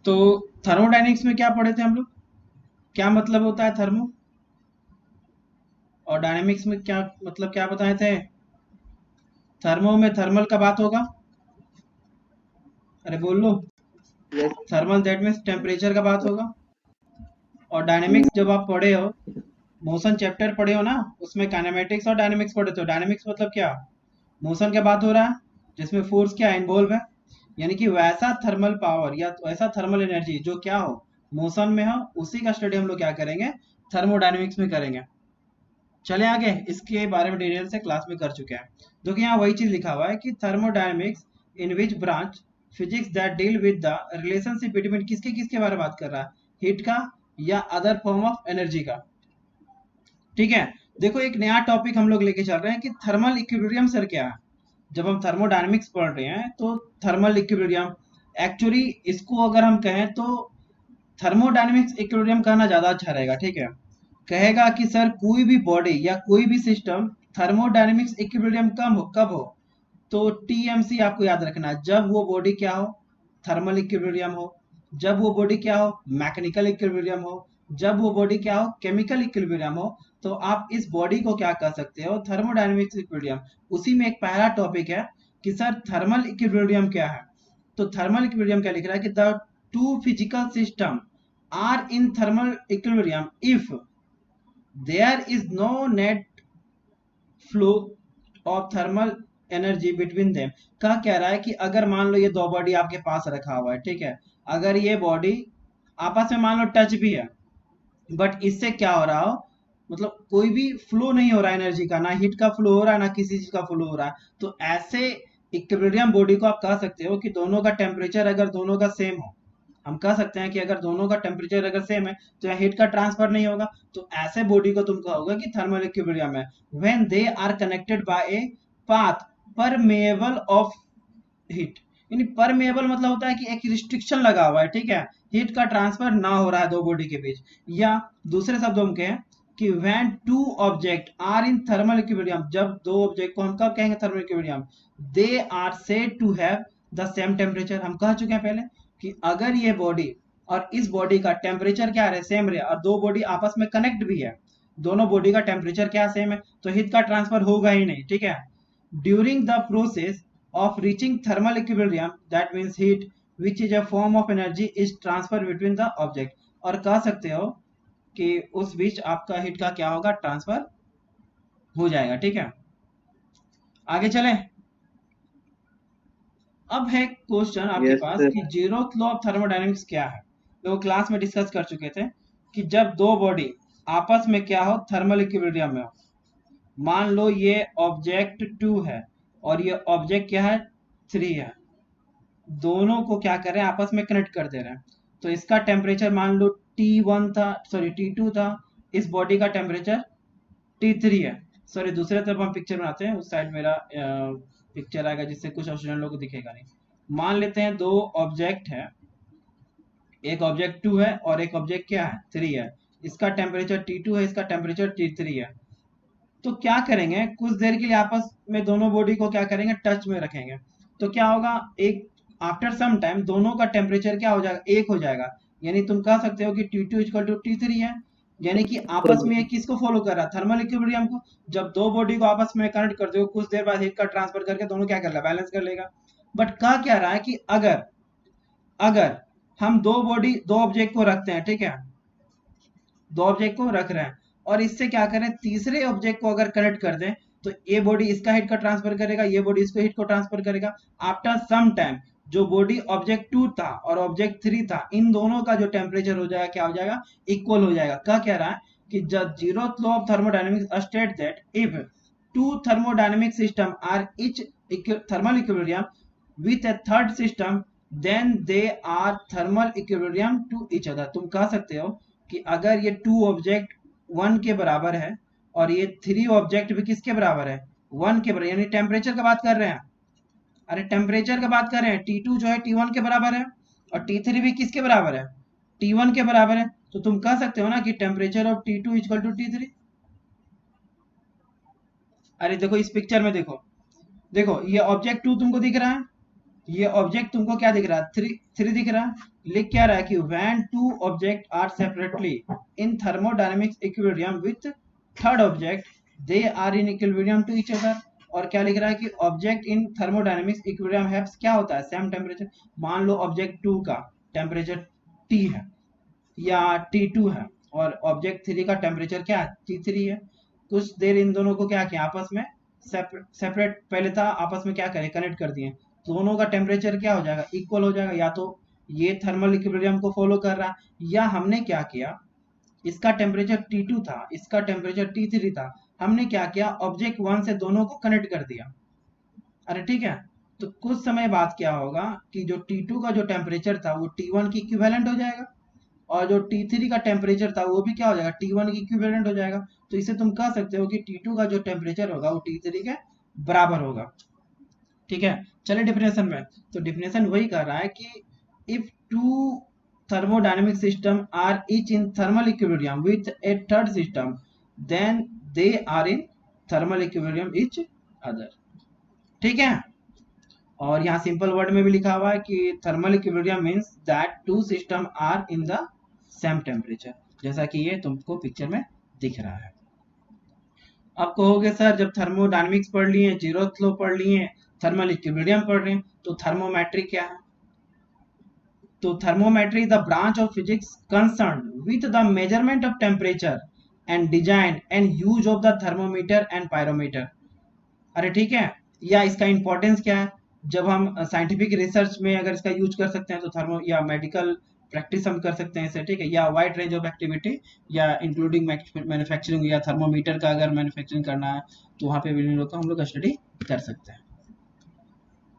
तो थर्मोडायनेमिक्स में क्या पढ़े थे हम लोग, क्या मतलब होता है थर्मो, और डायनेमिक्स में क्या मतलब क्या बताए थे। थर्मो में थर्मल का बात होगा, अरे बोल लो। Yes. Thermal that means temperature का बात होगा। और डायनेमिक्स जब आप पढ़े हो, मोशन चैप्टर पढ़े हो ना, उसमें काइनेमेटिक्स और डायनेमिक्स पढ़े थे। डायनेमिक्स मतलब क्या, मोशन की बात हो रहा है जिसमें फोर्स क्या इन्वॉल्व है, यानी कि वैसा थर्मल पावर या वैसा थर्मल एनर्जी जो क्या हो, मोशन में हो, उसी का स्टडी हम लोग क्या करेंगे, थर्मोडायनेमिक्स में करेंगे। चले आगे, इसके बारे में डिटेल से क्लास में कर चुके हैं। देखिए यहाँ वही चीज लिखा हुआ है कि thermodynamics in which branch physics that deal with the relationship between किसके किसके बारे में बात कर रहा है, हीट का या अदर फॉर्म ऑफ एनर्जी का। ठीक है, देखो एक नया टॉपिक हम लोग लेके चल रहे हैं कि थर्मल इक्विलिब्रियम सर क्या है। जब हम थर्मोडायनेमिक्स पढ़ रहे हैं तो थर्मल इक्विलिब्रियम, एक्चुअली इसको अगर हम कहें तो थर्मोडायनेमिक्स इक्विलिब्रियम कहना ज्यादा अच्छा रहेगा। ठीक है, कहेगा कि सर कोई भी बॉडी या कोई भी सिस्टम थर्मोडायनेमिक्स इक्विलिब्रियम कब हो, तो टीएमसी आपको याद रखना है, जब वो बॉडी क्या हो, थर्मल इक्विलिब्रियम हो, जब वो बॉडी क्या हो, मैकेनिकल इक्विलिब्रियम हो, जब वो बॉडी क्या हो, केमिकल इक्विलिब्रियम हो, तो आप इस बॉडी को क्या कह सकते हो, थर्मोडायनेमिक्स इक्विलिब्रियम। उसी में एक पहला टॉपिक है कि सर थर्मल इक्विलिब्रियम क्या है। तो थर्मल इक्विलिब्रियम क्या लिख रहा है कि the two physical system are in thermal equilibrium if there is no net flow of thermal energy between them. क्या कह रहा है कि अगर मान लो ये दो बॉडी आपके पास रखा हुआ है, ठीक है, अगर ये बॉडी आपस में मान लो टच भी है, बट इससे क्या हो रहा हो, मतलब कोई भी फ्लो नहीं हो रहा है एनर्जी का, ना हीट का फ्लो हो रहा है ना किसी चीज का फ्लो हो रहा है, तो ऐसे इक्विलिब्रियम बॉडी को आप कह सकते हो कि दोनों का टेम्परेचर अगर दोनों का सेम हो, हम कह सकते हैं कि अगर दोनों का टेम्परेचर अगर सेम है तो यहाँ हीट का ट्रांसफर नहीं होगा, तो ऐसे बॉडी को तुम कहोगे कि थर्मल इक्विलिब्रियम है। When they are connected by a path permeable of heat, यानी परमेएबल मतलब होता है कि एक रिस्ट्रिक्शन लगा हुआ है, ठीक है, हीट का ट्रांसफर ना हो रहा है दो बॉडी के बीच। या दूसरे शब्दों में कहें कि when two object are in thermal equilibrium, जब दो ऑब्जेक्ट को हम कब कहेंगे thermal equilibrium, they are said to have the same temperature. हम कह चुके हैं पहले कि अगर ये बॉडी और इस बॉडी का टेम्परेचर क्या रहे, सेम रहे, और दो बॉडी आपस में कनेक्ट भी है, दोनों बॉडी का टेम्परेचर क्या सेम है, तो हीट का ट्रांसफर होगा ही नहीं। ठीक है, during the process of reaching thermal equilibrium, that means heat which is a form of energy is transfer between the object। और कह सकते हो कि उस बीच आपका हीट का क्या होगा, ट्रांसफर हो जाएगा। ठीक है, आगे चले। अब है क्वेश्चन आपके यस पास सर। कि जीरोथ लॉ ऑफ थर्मोडायनेमिक्स क्या है। तो क्लास में डिस्कस कर चुके थे कि जब दो बॉडी आपस में क्या हो, थर्मल इक्विलिब्रियम में हो, मान लो ये ऑब्जेक्ट 2 है और ये ऑब्जेक्ट क्या है, 3 है, दोनों को क्या कर रहे हैं, आपस में कनेक्ट कर दे रहे हैं, तो इसका टेम्परेचर मान लो T1 था, सॉरी T2 था, इस बॉडी का टेम्परेचर T3 है। सॉरी दूसरे तरफ हम पिक्चर बनाते हैं, उस साइड मेरा पिक्चर आएगा जिससे कुछ स्टूडेंट लोग को दिखेगा नहीं। मान लेते हैं दो ऑब्जेक्ट है, एक ऑब्जेक्ट 2 है और एक ऑब्जेक्ट क्या है, 3 है, इसका टेम्परेचर T2 है, इसका टेम्परेचर T3 है। तो क्या करेंगे, कुछ देर के लिए आपस में दोनों बॉडी को क्या करेंगे, टच में रखेंगे, तो क्या होगा, एक आफ्टर सम टाइम दोनों का टेम्परेचर क्या हो जाएगा, एक हो जाएगा। यानी तुम कह सकते हो कि T2 इक्वल टू T3 है, यानी कि आपस में एक किसको फॉलो कर रहा है, थर्मल इक्विलिब्रियम को। जब दो बॉडी को आपस में कनेक्ट करते हो, कुछ देर बाद हीट का ट्रांसफर करके दोनों क्या कर लेगा, बैलेंस कर लेगा। बट कहा क्या रहा है कि अगर अगर हम दो बॉडी दो ऑब्जेक्ट को रखते हैं, ठीक है, दो ऑब्जेक्ट को रख रहे हैं और इससे क्या करें, तीसरे ऑब्जेक्ट को अगर कनेक्ट कर दें, तो ये बॉडी इसका हीट का ट्रांसफर करेगा, ये बॉडी इसको हीट को ट्रांसफर करेगा। आफ्टर सम टाइम जो बॉडी ऑब्जेक्ट 2 था और ऑब्जेक्ट 3 था, इन दोनों का जो टेम्परेचर हो जाएगा क्या हो जाएगा, इक्वल हो जाएगा। क्या कह रहा है कि जब zeroth law of thermodynamics state that if two thermodynamic system are each thermal equilibrium with a third system then they are thermal equilibrium to each other। तुम कह सकते हो कि अगर ये टू ऑब्जेक्ट 1 के बराबर है और ये 3 ऑब्जेक्ट भी किसके बराबर है, 1 के बराबर, यानी टेम्परेचर का बात कर रहे हैं, अरे टेम्परेचर का बात कर रहे हैं, T2 जो है T1 के बराबर है और T3 भी किसके बराबर है, T1 के बराबर है। तो तुम कह सकते हो ना कि temperature of T2 equal to T3। अरे देखो इस पिक्चर में देखो, देखो ये ऑब्जेक्ट 2 तुमको दिख रहा है, ये ऑब्जेक्ट तुमको क्या दिख रहा है, थ्री दिख रहा है, लिख क्या रहा है कि when two object are separately in thermodynamics equilibrium with third object they are in equilibrium to each other. और क्या लिख रहा है कि object in thermodynamics equilibrium haves क्या होता है, सेम टेम्परेचर। मान लो ऑब्जेक्ट 2 का टेम्परेचर T है या T2 है, और ऑब्जेक्ट 3 का टेम्परेचर क्या है, T3 है। कुछ देर इन दोनों को क्या किया, आपस में सेपरेट पहले था, आपस में क्या करें, कनेक्ट कर दिए। दोनों का टेम्परेचर क्या हो जाएगा, इक्वल हो जाएगा। या तो ये थर्मल इक्विलिब्रियम को फॉलो कर रहा है, या हमने क्या किया, इसका टेम्परेचर T2 था, इसका टेम्परेचर T3 था, हमने क्या किया, ऑब्जेक्ट 1 से दोनों को कनेक्ट कर दिया। अरे ठीक है, तो कुछ समय बाद क्या होगा कि जो T2 का जो टेम्परेचर था वो T1 की इक्विवेलेंट हो जाएगा, और जो T3 का टेम्परेचर था वो भी क्या हो जाएगा, T1 की इक्विवेलेंट हो जाएगा। तो इसे तुम कह सकते हो कि T2 का जो टेम्परेचर होगा वो T3 के बराबर होगा। ठीक है, चलिए डिफिनेशन में। तो डिफिनेशन वही कर रहा है कि if two thermodynamic system are each in thermal equilibrium with a third system, then they are in thermal equilibrium each other। ठीक है, और यहाँ सिंपल वर्ड में भी लिखा हुआ है कि thermal equilibrium means that two system are in the same temperature, जैसा कि ये तुमको पिक्चर में दिख रहा है। अब कहोगे सर जब थर्मोडायनेमिक्स पढ़ लिए, जीरोथ लॉ पढ़ लिए, थर्मल इक्विलिब्रियम पढ़ रहे हैं, तो थर्मोमेट्री क्या है। तो thermometry is the branch of physics concerned with the measurement of temperature and design and use of the thermometer and pyrometer। अरे ठीक है, या इसका इंपॉर्टेंस क्या है, जब हम साइंटिफिक रिसर्च में अगर इसका यूज कर सकते हैं तो थर्मो या मेडिकल प्रैक्टिस हम कर सकते हैं इसे। ठीक है, या वाइड रेंज ऑफ एक्टिविटी या इंक्लूडिंग मैन्युफैक्चरिंग, या थर्मोमीटर का अगर मैन्युफैक्चरिंग करना है तो वहाँ पे भी हम लोग स्टडी कर सकते हैं।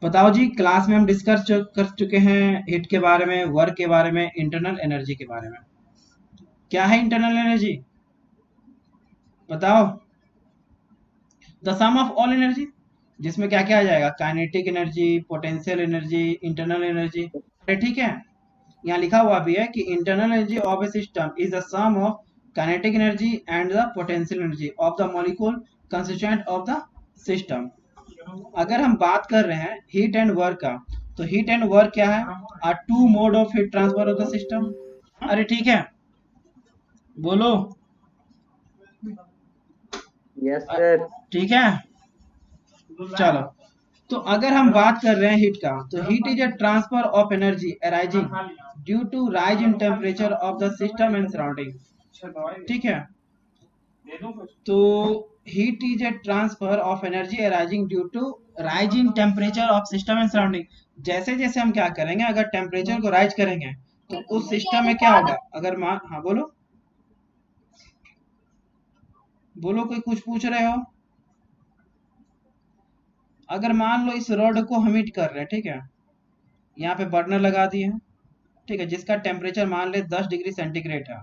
बताओ जी, क्लास में हम डिस्कस कर चुके हैं हीट के बारे में, वर्क के बारे में, इंटरनल एनर्जी के बारे में। क्या है इंटरनल एनर्जी, बताओ। The sum of all energy, जिसमें क्या क्या आ जाएगा, kinetic energy, potential energy, internal energy. ठीक है, यहाँ लिखा हुआ भी है कि internal energy of a system is the sum of kinetic energy and the potential energy of the molecule constituent of the system. अगर हम बात कर रहे हैं हीट एंड वर्क का, तो हीट एंड वर्क क्या है, are two mode of heat transfer of the system. अरे ठीक है, बोलो। Yes sir. ठीक है, चलो। तो अगर हम बात कर रहे हैं हीट का, तो heat is a transfer of energy arising due to rise in temperature of the system and surrounding. ठीक है, तो heat is a transfer of energy arising due to rise in temperature of system and surrounding. जैसे जैसे हम क्या करेंगे, अगर temperature को राइज करेंगे तो उस सिस्टम में क्या होगा, अगर मान, हाँ बोलो बोलो, कोई कुछ पूछ रहे हो। अगर मान लो इस रॉड को हम हीट कर रहे हैं, ठीक है, यहाँ पे बर्नर लगा दिए हैं, ठीक है, जिसका टेम्परेचर मान ले 10 डिग्री सेंटीग्रेड है,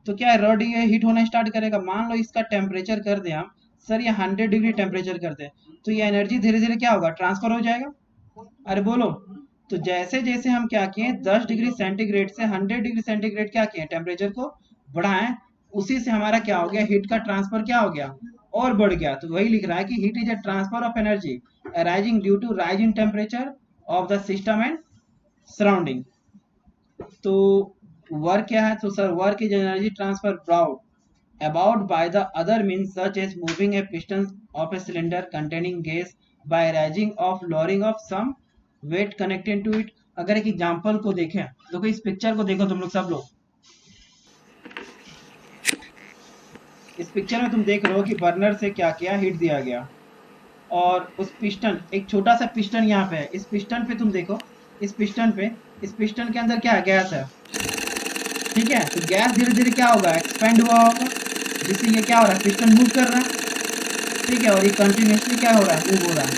तो क्या है, रॉड ये हीट होना स्टार्ट करेगा। मान लो इसका टेम्परेचर कर दे हम, सर ये 100 डिग्री टेम्परेचर कर दे, तो ये एनर्जी धीरे धीरे क्या होगा, ट्रांसफर हो जाएगा। अरे बोलो, तो जैसे जैसे हम क्या किए, 10 डिग्री सेंटीग्रेड से 100 डिग्री सेंटीग्रेड क्या किए, टेम्परेचर को बढ़ाएं, उसी से हमारा क्या हो गया, हीट का ट्रांसफर क्या हो गया, और बढ़ गया। तो वही लिख रहा है कि heat is a transfer of energy arising due to rise in temperature of the system and surrounding. तो वर्क क्या है, तो sir work is energy transfer brought about by the other means such as moving a piston of a cylinder containing gas by raising of lowering of some weight connected to it। अगर एक example को देखें, देखो इस picture को देखो तुम लोग सब लोग, इस पिक्चर में तुम देख रहे हो कि बर्नर से क्या किया, हीट दिया गया, और उस पिस्टन, एक छोटा सा पिस्टन यहाँ पे है, इस पिस्टन पे तुम देखो, इस पिस्टन पे, इस पिस्टन के अंदर क्या है, गैस है। ठीक है, तो गैस धीरे धीरे क्या होगा, एक्सपेंड हुआ होगा, जिससे ये क्या हो रहा है, पिस्टन मूव कर रहा है। ठीक है, और ये कंटिन्यूसली क्या हो रहा है, मूव हो रहा है।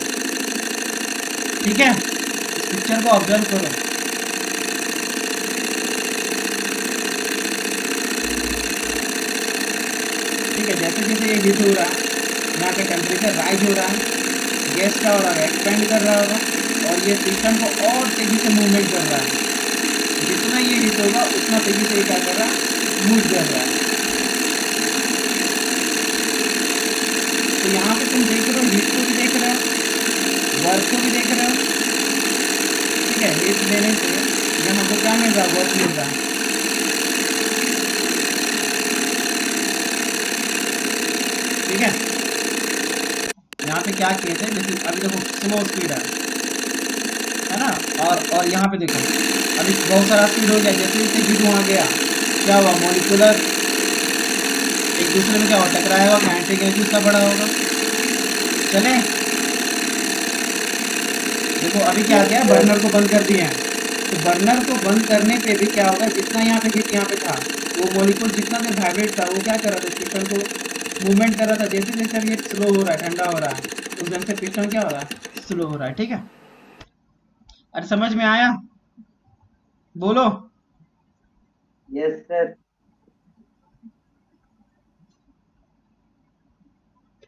ठीक है, इस पिक्चर को ऑब्जर्व करो। ठीक है, जैसे जैसे ये हीट हो रहा है, यहाँ का टेम्परेचर राइज हो रहा है, गैस क्या हो रहा है, एक्सपेंड कर रहा होगा, और ये सिस्टम को और तेजी से मूवमेंट कर रहा है। जितना ये हीट होगा उतना तेजी से ये क्या कर रहा है, मूव कर रहा है। तो यहाँ पे तुम देख रहे हो, हीट को भी देख रहे हो, वर्क को भी देख रहे हो। ठीक है, हीट देने से ये हमको क्या मिल रहा है, वर्क मिल रहा है। ठीक है, यहाँ पे क्या किए थे, जैसे अभी देखो स्लो स्पीड है ना, और यहाँ पे देखो अभी बहुत सारा स्पीड हो गया, जैसे जैसे हीट वहाँ गया क्या हुआ, मॉलिक्यूलर एक दूसरे में क्या हुआ, टकराएगा, काइनेटिक एनर्जी उसका बड़ा होगा। चले देखो अभी क्या किया, बर्नर को बंद कर दिए हैं, तो बर्नर को बंद करने पे भी क्या होगा, जितना यहाँ पे हीट यहाँ पे था, वो मॉलिक्यूल जितना देर वाइब्रेट था वो क्या कर रहा था, पिस्टन को मूवमेंट कर रहा था। जैसे जैसे अब ये स्लो हो रहा है, ठंडा हो रहा है, तो एकदम से पिस्टन क्या हो रहा है, स्लो हो रहा है। ठीक है, अरे समझ में आया, बोलो। yes sir,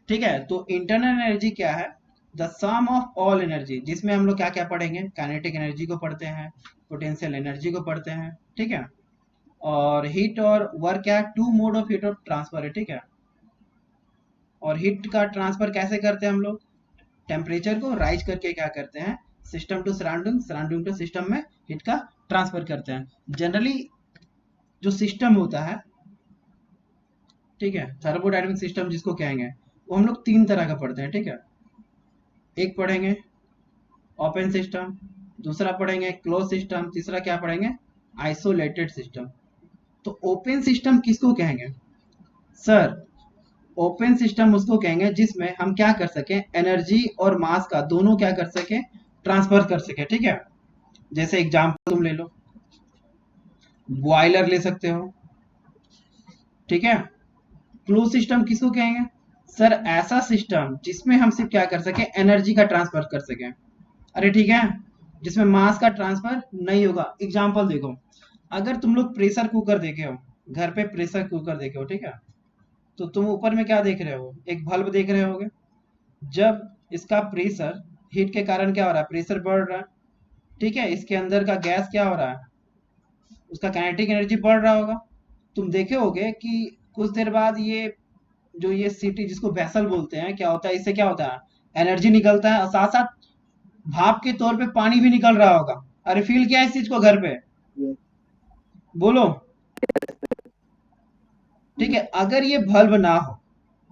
ठीक है, तो इंटरनल एनर्जी क्या है, the sum of all energy, जिसमें हम लोग क्या क्या पढ़ेंगे, काइनेटिक एनर्जी को पढ़ते हैं, पोटेंशियल एनर्जी को पढ़ते हैं। ठीक है, और हीट और वर्क क्या है, two mode of heat of transfer है। ठीक है, और हीट का ट्रांसफर कैसे करते हैं हम लोग, टेम्परेचर को राइज करके क्या करते हैं, system to surrounding, surrounding to system में हीट का ट्रांसफर करते हैं। जनरली जो सिस्टम होता है, ठीक है, थर्मोडायनेमिक सिस्टम जिसको कहेंगे, वो हम लोग तीन तरह का पढ़ते हैं। ठीक है, एक पढ़ेंगे ओपन सिस्टम, दूसरा पढ़ेंगे क्लोज सिस्टम, तीसरा क्या पढ़ेंगे, आइसोलेटेड सिस्टम। तो ओपन सिस्टम किसको कहेंगे सर, ओपन सिस्टम उसको कहेंगे जिसमें हम क्या कर सकें, एनर्जी और मास का दोनों क्या कर सके, ट्रांसफर कर सके। ठीक है, जैसे एग्जांपल तुम ले लो, बॉयलर ले सकते हो। ठीक है, क्लोज सिस्टम किसको कहेंगे सर, ऐसा सिस्टम जिसमें हम सिर्फ क्या कर सके, एनर्जी का ट्रांसफर कर सके। अरे ठीक है, जिसमें मास का ट्रांसफर नहीं होगा। एग्जांपल देखो, अगर तुम लोग प्रेशर कुकर देखे हो, घर पे प्रेशर कुकर देखे हो, ठीक है, तो तुम ऊपर में क्या देख रहे हो, एक बल्ब देख रहे होगे। जब इसका प्रेशर, हीट के कारण क्या हो रहा है, प्रेशर बढ़ रहा है। ठीक है, इसके अंदर का गैस क्या हो रहा है, उसका काइनेटिक एनर्जी बढ़ रहा होगा। तुम देखे होगे कि कुछ देर बाद ये जो ये सिटी जिसको वेसल बोलते हैं, क्या होता है, इससे क्या होता है, एनर्जी निकलता है, और साथ साथ भाप के तौर पे पानी भी निकल रहा होगा। अरे फील किया इस चीज को घर पे, yes बोलो। ठीक है, अगर ये बल्ब ना हो,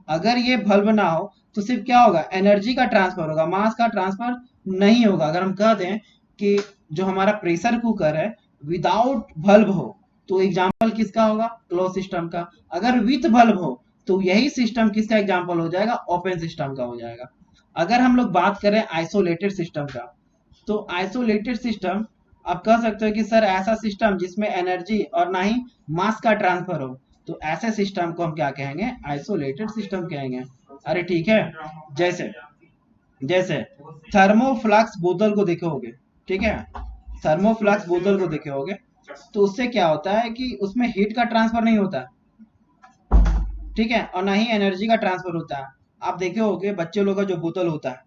अगर ये बल्ब ना हो, तो सिर्फ क्या होगा, एनर्जी का ट्रांसफर होगा, मास का ट्रांसफर नहीं होगा। अगर हम कह दें कि जो हमारा प्रेशर कुकर है विदाउट बल्ब हो, तो एग्जाम्पल किसका होगा, क्लोज सिस्टम का। अगर विथ बल्ब हो, तो यही सिस्टम किसका एग्जाम्पल हो जाएगा, ओपन सिस्टम का हो जाएगा। अगर हम लोग बात करें आइसोलेटेड सिस्टम का, तो आइसोलेटेड सिस्टम आप कह सकते हो कि सर ऐसा सिस्टम जिसमें एनर्जी और ना ही मास का ट्रांसफर हो, तो ऐसे सिस्टम को हम क्या कहेंगे, आइसोलेटेड सिस्टम कहेंगे। अरे ठीक है, जैसे जैसे थर्मोफ्लाक्स बोतल को देखे होगे। ठीक है, थर्मोफ्लाक्स बोतल को देखे होगे, तो उससे क्या होता है कि उसमें हीट का ट्रांसफर नहीं होता। ठीक है, और ना ही एनर्जी का ट्रांसफर होता है। आप देखे होगे बच्चे लोग का जो बोतल होता है,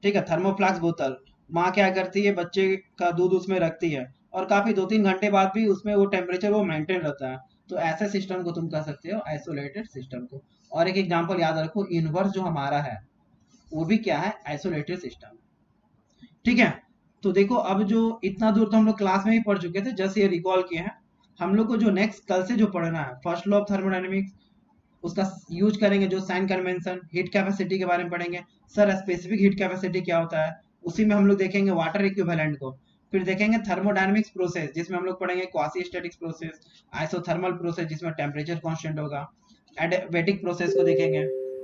ठीक है, थर्मोफ्लाक्स बोतल, माँ क्या करती है, बच्चे का दूध उसमें रखती है, और काफी 2-3 घंटे बाद भी उसमें वो टेम्परेचर वो मेंटेन रहता है। तो ऐसे सिस्टम को तुम कह सकते हो आइसोलेटेड सिस्टम को। और एक एग्जांपल याद रखो, यूनिवर्स जो हमारा है वो भी क्या है, आइसोलेटेड सिस्टम। ठीक है, तो देखो अब जो इतना दूर तो हम लोग क्लास में ही पढ़ चुके थे, जस्ट ये रिकॉल किए हैं। हम लोग को जो नेक्स्ट कल से जो पढ़ना है, फर्स्ट लॉ ऑफ थर्मोडायनेमिक्स, उसका यूज करेंगे, जो साइन कन्वेंशन, हीट कैपेसिटी के बारे में पढ़ेंगे। सर स्पेसिफिक हीट कैपेसिटी क्या होता है, उसी में हम लोग देखेंगे वाटर इक्विवेलेंट को। फिर देखेंगे थर्मोडायनेमिक्स प्रोसेस, जिसमें हम लोग पढ़ेंगे quasi statics process, isothermal process जिसमें टेम्परेचर कांस्टेंट होगा, एडियाबैटिक प्रोसेस को देखेंगे।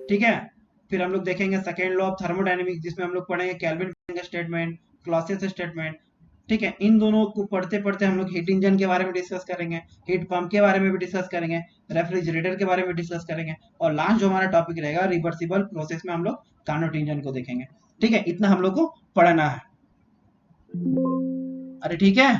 ठीक है, फिर हम लोग देखेंगे सेकेंड लॉ ऑफ थर्मोडायनेमिक्स, जिसमें हम लोग पढ़ेंगे केल्विन स्टेटमेंट, क्लॉसियस स्टेटमेंट। ठीक है, इन दोनों को पढ़ते पढ़ते हम लोग हीट इंजन के बारे में डिस्कस करेंगे, हीट पंप के बारे में भी डिस्कस करेंगे, रेफ्रिजरेटर के बारे में डिस्कस करेंगे, और लास्ट जो हमारा टॉपिक रहेगा रिवर्सिबल प्रोसेस में हम लोग कार्नोट इंजन को देखेंगे। ठीक है, इतना हम लोग को पढ़ना है। अरे ठीक है।